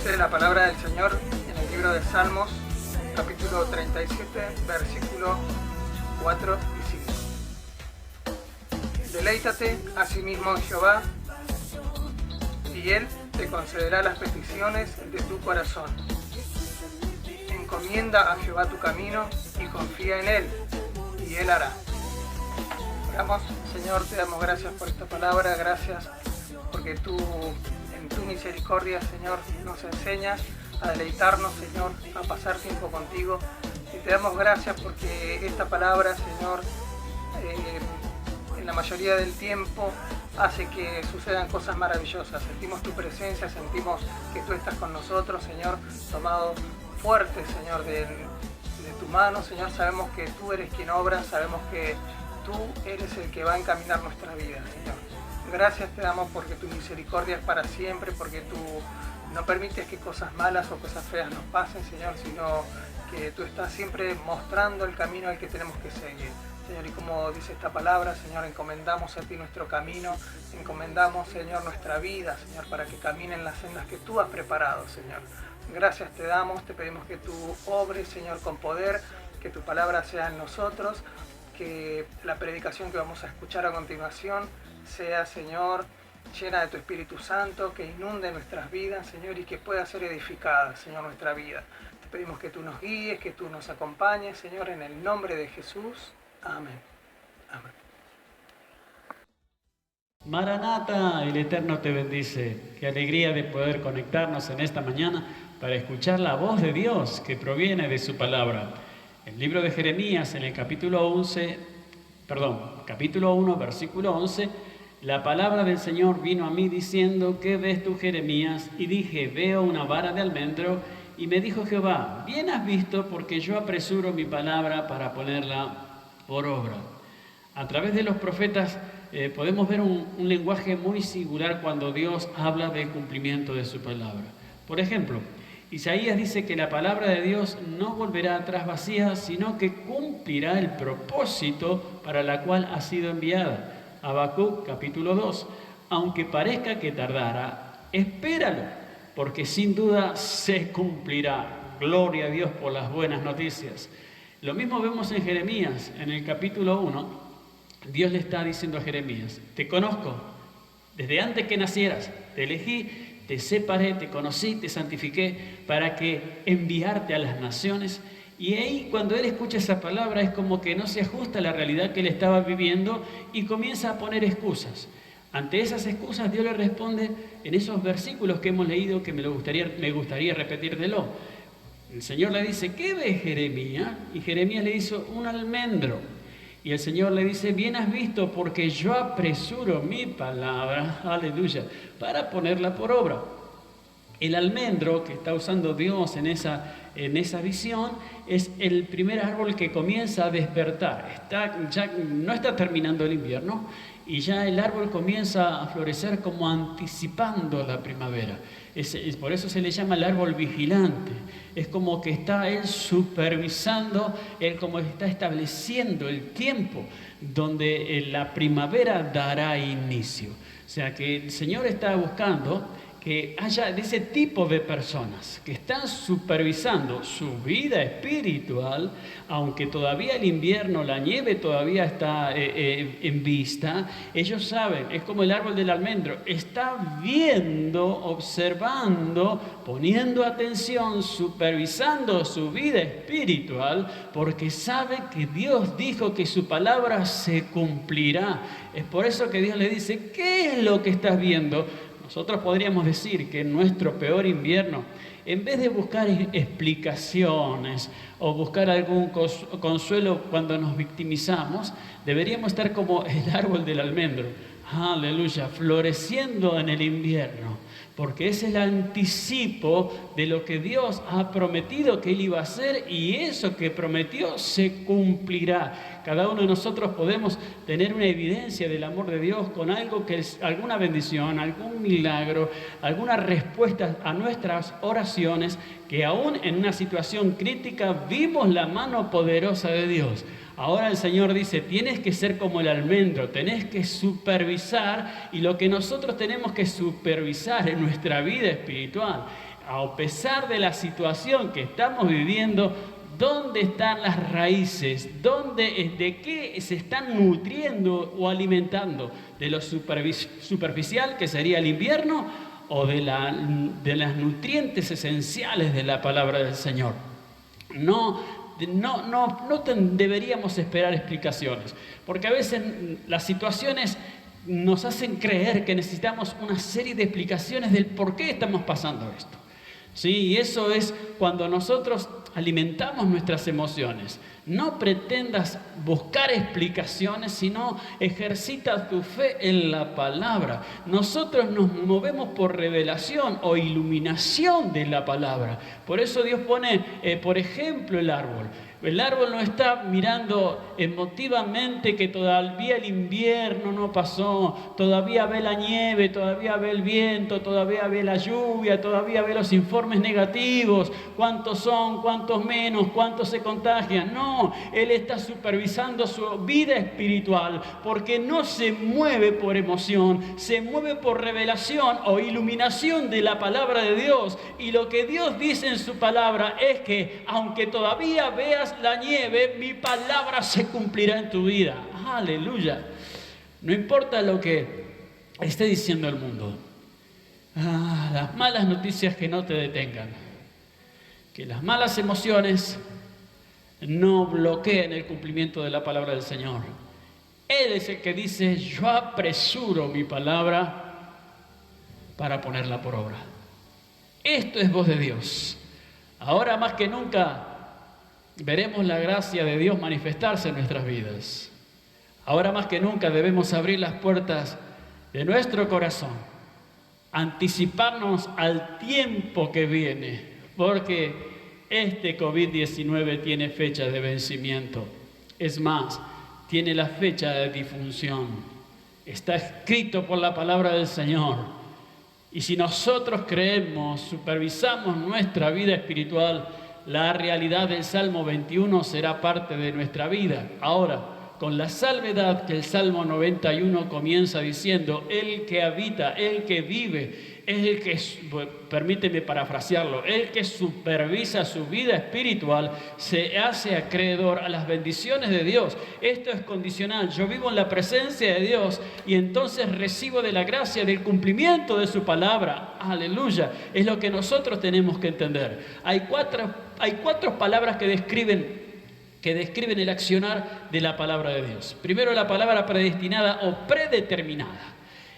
dice la palabra del Señor en el libro de Salmos, capítulo 37, versículos 4 y 5. Deleítate asimismo en Jehová, y Él te concederá las peticiones de tu corazón. Encomienda a Jehová tu camino y confía en Él, y Él hará. Oramos. Señor, te damos gracias por esta palabra, gracias porque tú, en tu misericordia, Señor, nos enseñas a deleitarnos, Señor, a pasar tiempo contigo. Y te damos gracias porque esta palabra, Señor, en la mayoría del tiempo hace que sucedan cosas maravillosas. Sentimos tu presencia, sentimos que tú estás con nosotros, Señor, tomado fuerte, Señor, de tu mano, Señor. Sabemos que tú eres quien obra, sabemos que tú eres el que va a encaminar nuestra vida, Señor. Gracias te damos porque tu misericordia es para siempre, porque tú no permites que cosas malas o cosas feas nos pasen, Señor, sino que tú estás siempre mostrando el camino al que tenemos que seguir. Señor, y como dice esta palabra, Señor, encomendamos a ti nuestro camino, encomendamos, Señor, nuestra vida, Señor, para que caminen las sendas que tú has preparado, Señor. Gracias te damos, te pedimos que tú obres, Señor, con poder, que tu palabra sea en nosotros, que la predicación que vamos a escuchar a continuación sea, Señor, llena de tu Espíritu Santo, que inunde nuestras vidas, Señor, y que pueda ser edificada, Señor, nuestra vida. Te pedimos que tú nos guíes, que tú nos acompañes, Señor, en el nombre de Jesús. Amén. Amén. Maranata, el Eterno te bendice. Qué alegría de poder conectarnos en esta mañana para escuchar la voz de Dios que proviene de su palabra. El libro de Jeremías, en el capítulo 1, versículo 11, la palabra del Señor vino a mí diciendo: ¿qué ves tú, Jeremías? Y dije: veo una vara de almendro. Y me dijo Jehová: bien has visto, porque yo apresuro mi palabra para ponerla por obra. A través de los profetas podemos ver un lenguaje muy singular cuando Dios habla del cumplimiento de su palabra. Por ejemplo, Isaías dice que la palabra de Dios no volverá atrás vacía, sino que cumplirá el propósito para la cual ha sido enviada. Habacuc, capítulo 2. Aunque parezca que tardara, espéralo, porque sin duda se cumplirá. Gloria a Dios por las buenas noticias. Lo mismo vemos en Jeremías, en el capítulo 1. Dios le está diciendo a Jeremías: te conozco, desde antes que nacieras, te elegí, te separé, te conocí, te santifiqué para que enviarte a las naciones. Y ahí, cuando él escucha esa palabra, es como que no se ajusta a la realidad que él estaba viviendo y comienza a poner excusas. Ante esas excusas, Dios le responde en esos versículos que hemos leído, que me gustaría repetírtelo. El Señor le dice: ¿qué ve Jeremías? Y Jeremías le dice: un almendro. Y el Señor le dice: bien has visto, porque yo apresuro mi palabra, aleluya, para ponerla por obra. El almendro que está usando Dios en esa visión es el primer árbol que comienza a despertar. Ya no está terminando el invierno y ya el árbol comienza a florecer como anticipando la primavera. Por eso se le llama el árbol vigilante. Es como que está él supervisando, él como está estableciendo el tiempo donde la primavera dará inicio. O sea que el Señor está buscando que haya de ese tipo de personas que están supervisando su vida espiritual, aunque todavía el invierno, la nieve todavía está en vista. Ellos saben, es como el árbol del almendro, está viendo, observando, poniendo atención, supervisando su vida espiritual, porque sabe que Dios dijo que su palabra se cumplirá. Es por eso que Dios le dice: ¿qué es lo que estás viendo? Nosotros podríamos decir que en nuestro peor invierno, en vez de buscar explicaciones o buscar algún consuelo cuando nos victimizamos, deberíamos estar como el árbol del almendro, aleluya, floreciendo en el invierno, porque es el anticipo de lo que Dios ha prometido que Él iba a hacer, y eso que prometió se cumplirá. Cada uno de nosotros podemos tener una evidencia del amor de Dios con algo que es alguna bendición, algún milagro, alguna respuesta a nuestras oraciones, que aún en una situación crítica vimos la mano poderosa de Dios. Ahora el Señor dice: tienes que ser como el almendro, tenés que supervisar, y lo que nosotros tenemos que supervisar en nuestra vida espiritual, a pesar de la situación que estamos viviendo, ¿dónde están las raíces? ¿De qué se están nutriendo o alimentando? ¿De lo superficial, que sería el invierno, o de las nutrientes esenciales de la palabra del Señor? No deberíamos esperar explicaciones, porque a veces las situaciones nos hacen creer que necesitamos una serie de explicaciones del por qué estamos pasando esto. ¿Sí? Y eso es cuando nosotros alimentamos nuestras emociones. No pretendas buscar explicaciones, sino ejercita tu fe en la palabra. Nosotros nos movemos por revelación o iluminación de la palabra. Por eso Dios pone, por ejemplo, el árbol. El árbol no está mirando emotivamente que todavía el invierno no pasó, todavía ve la nieve, todavía ve el viento, todavía ve la lluvia, todavía ve los informes negativos, cuántos son, cuántos menos, cuántos se contagian. No, él está supervisando su vida espiritual porque no se mueve por emoción, se mueve por revelación o iluminación de la palabra de Dios. Y lo que Dios dice en su palabra es que aunque todavía veas la nieve, mi palabra se cumplirá en tu vida. Aleluya. No importa lo que esté diciendo el mundo. Las malas noticias que no te detengan. Que las malas emociones no bloqueen el cumplimiento de la palabra del Señor. Él es el que dice: yo apresuro mi palabra para ponerla por obra. Esto es voz de Dios. Ahora más que nunca veremos la gracia de Dios manifestarse en nuestras vidas. Ahora más que nunca debemos abrir las puertas de nuestro corazón, anticiparnos al tiempo que viene, porque este COVID-19 tiene fecha de vencimiento. Es más, tiene la fecha de difunción. Está escrito por la palabra del Señor. Y si nosotros creemos, supervisamos nuestra vida espiritual, la realidad del Salmo 21 será parte de nuestra vida. Ahora, con la salvedad que el Salmo 91 comienza diciendo: el que habita, el que vive, el que, permíteme parafrasearlo, el que supervisa su vida espiritual se hace acreedor a las bendiciones de Dios. Esto es condicional. Yo vivo en la presencia de Dios y entonces recibo de la gracia del cumplimiento de su palabra. Aleluya. Es lo que nosotros tenemos que entender. Hay cuatro palabras que describen el accionar de la palabra de Dios. Primero, la palabra predestinada o predeterminada.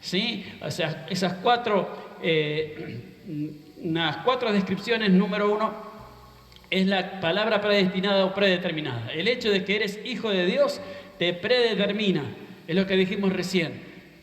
¿Sí? O sea, esas unas cuatro descripciones. Número uno es la palabra predestinada o predeterminada. El hecho de que eres hijo de Dios te predetermina. Es lo que dijimos recién.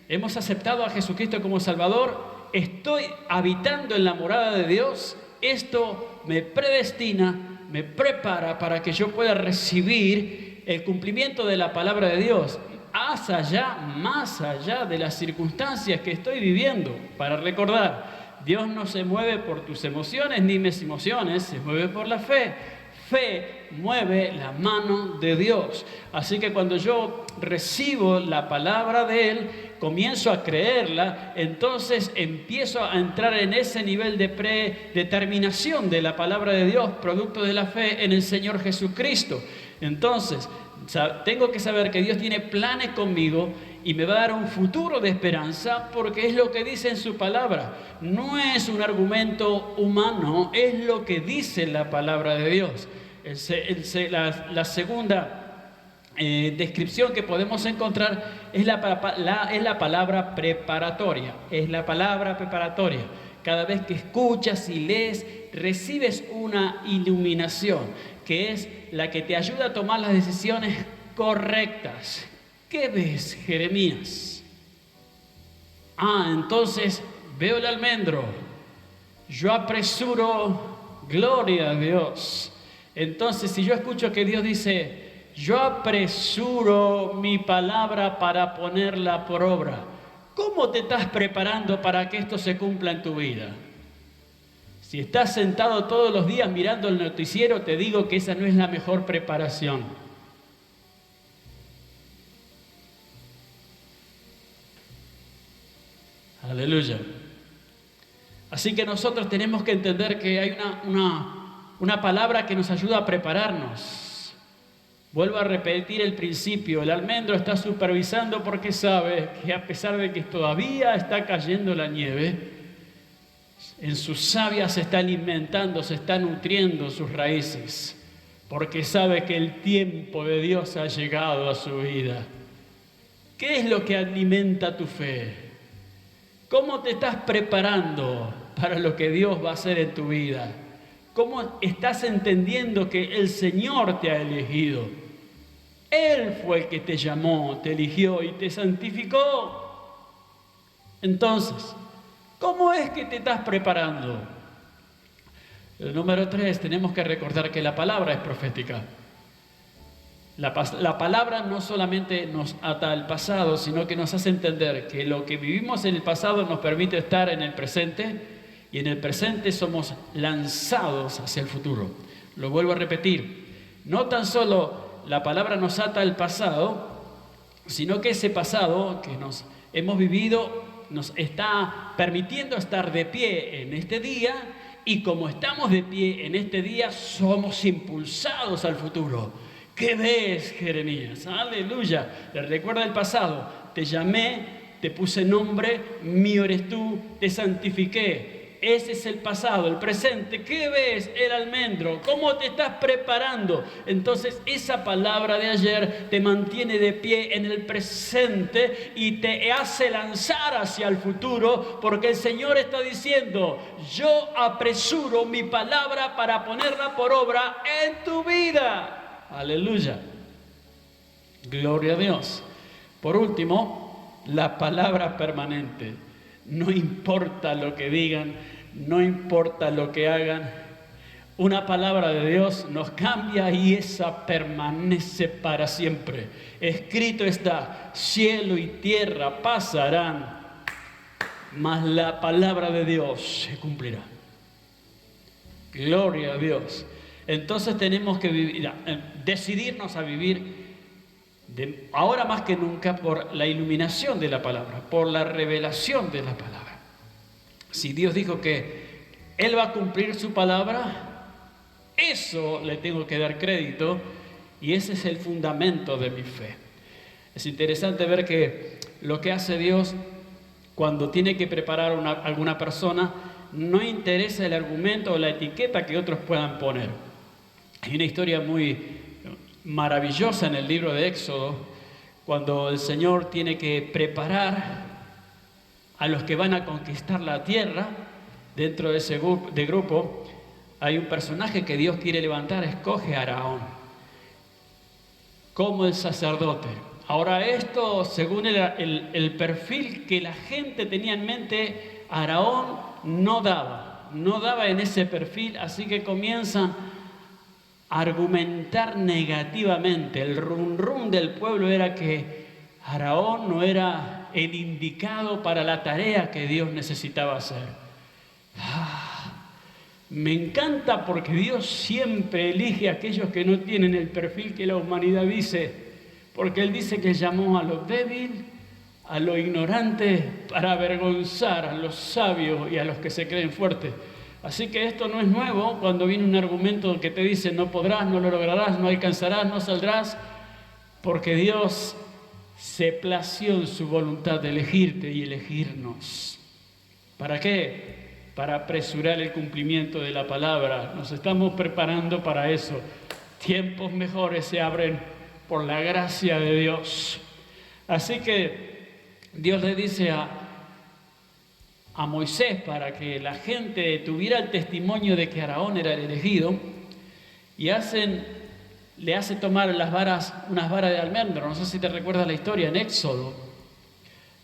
Hemos aceptado a Jesucristo como Salvador. Estoy habitando en la morada de Dios. Esto me predestina, me prepara para que yo pueda recibir el cumplimiento de la palabra de Dios, más allá de las circunstancias que estoy viviendo. Para recordar, Dios no se mueve por tus emociones ni mis emociones, se mueve por la fe. Fe mueve la mano de Dios. Así que cuando yo recibo la palabra de Él, comienzo a creerla, entonces empiezo a entrar en ese nivel de predeterminación de la palabra de Dios, producto de la fe en el Señor Jesucristo. Entonces, tengo que saber que Dios tiene planes conmigo y me va a dar un futuro de esperanza, porque es lo que dice en su palabra. No es un argumento humano, es lo que dice la palabra de Dios. La segunda descripción que podemos encontrar es la palabra preparatoria. Es la palabra preparatoria. Cada vez que escuchas y lees, recibes una iluminación, que es la que te ayuda a tomar las decisiones correctas. ¿Qué ves, Jeremías? Entonces veo el almendro. Yo apresuro, gloria a Dios. Entonces, si yo escucho que Dios dice: yo apresuro mi palabra para ponerla por obra, ¿cómo te estás preparando para que esto se cumpla en tu vida? Si estás sentado todos los días mirando el noticiero, te digo que esa no es la mejor preparación. Aleluya. Así que nosotros tenemos que entender que hay una palabra que nos ayuda a prepararnos. Vuelvo a repetir el principio. El almendro está supervisando porque sabe que a pesar de que todavía está cayendo la nieve, en su savia se está alimentando, se está nutriendo sus raíces, porque sabe que el tiempo de Dios ha llegado a su vida. ¿Qué es lo que alimenta tu fe? ¿Cómo te estás preparando para lo que Dios va a hacer en tu vida? ¿Cómo estás entendiendo que el Señor te ha elegido? Él fue el que te llamó, te eligió y te santificó. Entonces, ¿cómo es que te estás preparando? El número 3, tenemos que recordar que la palabra es profética. La palabra no solamente nos ata al pasado, sino que nos hace entender que lo que vivimos en el pasado nos permite estar en el presente, y en el presente somos lanzados hacia el futuro. Lo vuelvo a repetir. No tan solo la palabra nos ata al pasado, sino que ese pasado que nos hemos vivido nos está permitiendo estar de pie en este día, y como estamos de pie en este día, somos impulsados al futuro. ¿Qué ves, Jeremías? Aleluya. Le recuerda el pasado. Te llamé, te puse nombre, mío eres tú, te santifiqué. Ese es el pasado. El presente, ¿qué ves? El almendro. ¿Cómo te estás preparando? Entonces esa palabra de ayer te mantiene de pie en el presente y te hace lanzar hacia el futuro, porque el Señor está diciendo: yo apresuro mi palabra para ponerla por obra en tu vida. Aleluya. Gloria a Dios. Por último, la palabra permanente. No importa lo que digan, no importa lo que hagan, una palabra de Dios nos cambia y esa permanece para siempre. Escrito está: cielo y tierra pasarán, mas la palabra de Dios se cumplirá. Gloria a Dios. Entonces tenemos que decidirnos a vivir ahora más que nunca por la iluminación de la palabra, por la revelación de la palabra. Si Dios dijo que Él va a cumplir su palabra, eso le tengo que dar crédito, y ese es el fundamento de mi fe. Es interesante ver que lo que hace Dios cuando tiene que preparar a alguna persona, no interesa el argumento o la etiqueta que otros puedan poner. Hay una historia muy maravillosa en el libro de Éxodo, cuando el Señor tiene que preparar a los que van a conquistar la tierra. Dentro de ese grupo hay un personaje que Dios quiere levantar, escoge a Aarón como el sacerdote. Ahora esto, según el perfil que la gente tenía en mente, Aarón no daba en ese perfil, así que comienzan a argumentar negativamente. El rum del pueblo era que Aarón no era el indicado para la tarea que Dios necesitaba hacer. Me encanta porque Dios siempre elige a aquellos que no tienen el perfil que la humanidad dice, porque Él dice que llamó a lo débil, a lo ignorante, para avergonzar a los sabios y a los que se creen fuertes. Así que esto no es nuevo cuando viene un argumento que te dice: no podrás, no lo lograrás, no alcanzarás, no saldrás, porque Dios se plació en su voluntad de elegirte y elegirnos. ¿Para qué? Para apresurar el cumplimiento de la palabra. Nos estamos preparando para eso. Tiempos mejores se abren por la gracia de Dios. Así que Dios le dice a Moisés, para que la gente tuviera el testimonio de que Aarón era el elegido, y le hace tomar unas varas de almendro. No sé si te recuerdas la historia en Éxodo.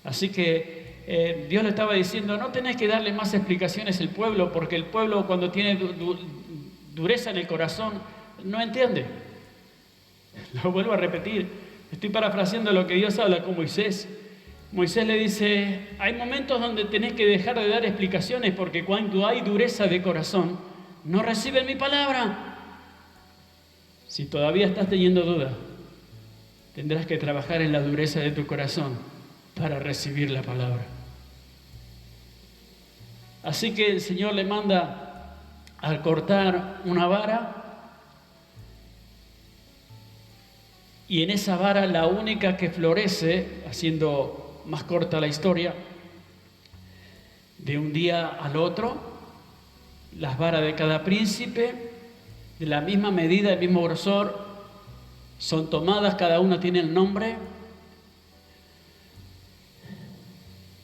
Así que Dios le estaba diciendo: no tenés que darle más explicaciones al pueblo, porque el pueblo, cuando tiene dureza en el corazón, no entiende. Lo vuelvo a repetir, estoy parafraseando lo que Dios habla con Moisés. Moisés le dice: hay momentos donde tenés que dejar de dar explicaciones, porque cuando hay dureza de corazón, no reciben mi palabra. Si todavía estás teniendo duda, tendrás que trabajar en la dureza de tu corazón para recibir la palabra. Así que el Señor le manda a cortar una vara, y en esa vara la única que florece, haciendo más corta la historia, de un día al otro, las varas de cada príncipe, de la misma medida, del mismo grosor, son tomadas, cada una tiene el nombre,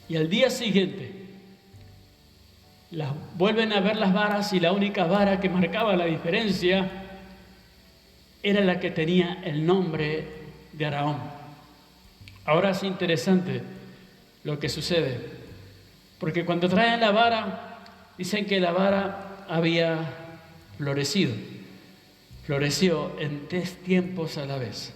y al día siguiente las vuelven a ver las varas, y la única vara que marcaba la diferencia era la que tenía el nombre de Aarón. Ahora es interesante lo que sucede, porque cuando traen la vara, dicen que la vara había floreció en 3 tiempos a la vez,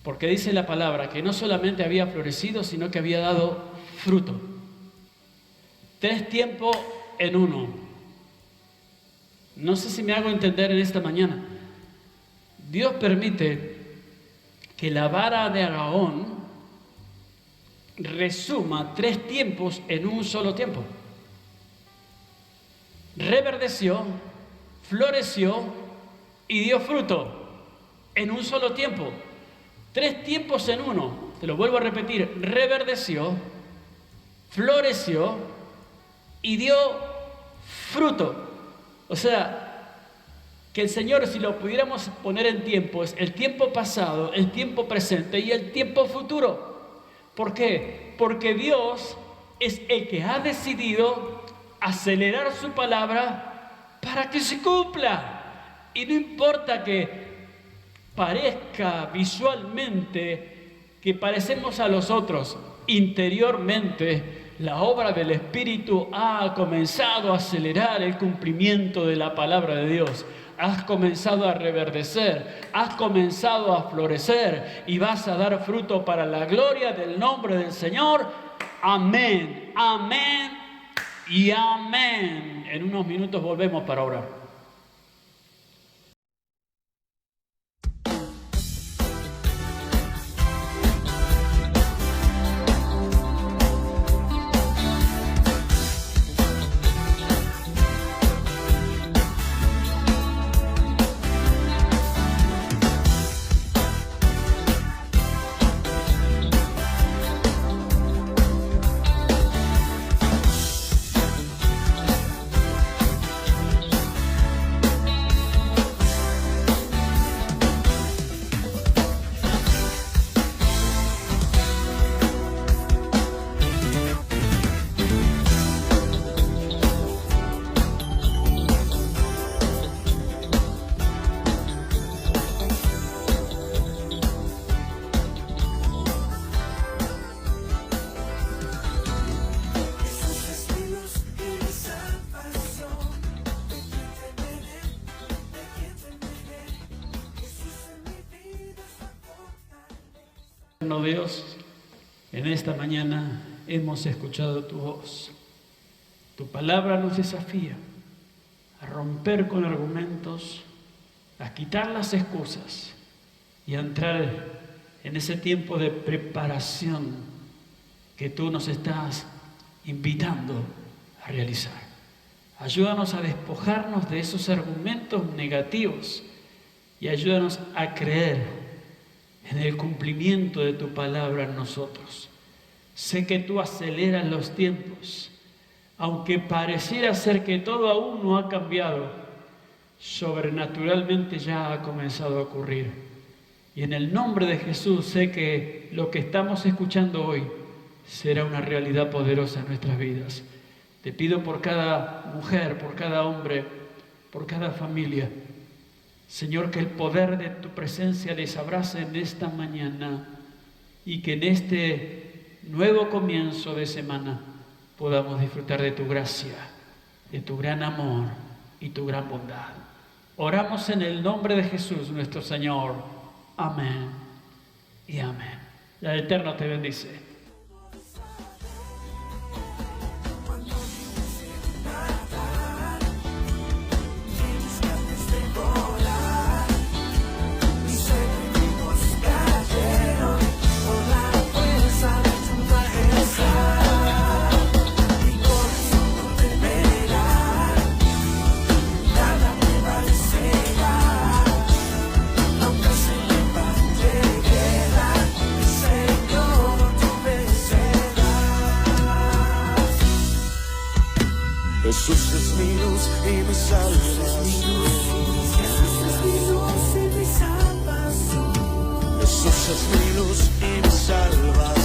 porque dice la palabra que no solamente había florecido, sino que había dado fruto. 3 tiempos en uno. No sé si me hago entender en esta mañana. Dios permite que la vara de Aarón resuma 3 tiempos en un solo tiempo. Reverdeció, floreció y dio fruto en un solo tiempo. 3 tiempos en uno. Te lo vuelvo a repetir. Reverdeció, floreció y dio fruto. O sea, que el Señor, si lo pudiéramos poner en tiempo, es el tiempo pasado, el tiempo presente y el tiempo futuro. ¿Por qué? Porque Dios es el que ha decidido acelerar su palabra para que se cumpla. Y no importa que parezca visualmente que parecemos a los otros, interiormente la obra del Espíritu ha comenzado a acelerar el cumplimiento de la palabra de Dios. Has comenzado a reverdecer, has comenzado a florecer y vas a dar fruto para la gloria del nombre del Señor. Amén, amén y amén. En unos minutos volvemos para orar. Dios, en esta mañana hemos escuchado tu voz. Tu palabra nos desafía a romper con argumentos, a quitar las excusas y a entrar en ese tiempo de preparación que tú nos estás invitando a realizar. Ayúdanos a despojarnos de esos argumentos negativos y ayúdanos a creer en el cumplimiento de tu palabra en nosotros. Sé que tú aceleras los tiempos, aunque pareciera ser que todo aún no ha cambiado, sobrenaturalmente ya ha comenzado a ocurrir. Y en el nombre de Jesús sé que lo que estamos escuchando hoy será una realidad poderosa en nuestras vidas. Te pido por cada mujer, por cada hombre, por cada familia, Señor, que el poder de tu presencia les abrace en esta mañana y que en este nuevo comienzo de semana podamos disfrutar de tu gracia, de tu gran amor y tu gran bondad. Oramos en el nombre de Jesús, nuestro Señor. Amén y amén. El Eterno te bendice. mi salvación. Jesús es mi luz y mi salvación.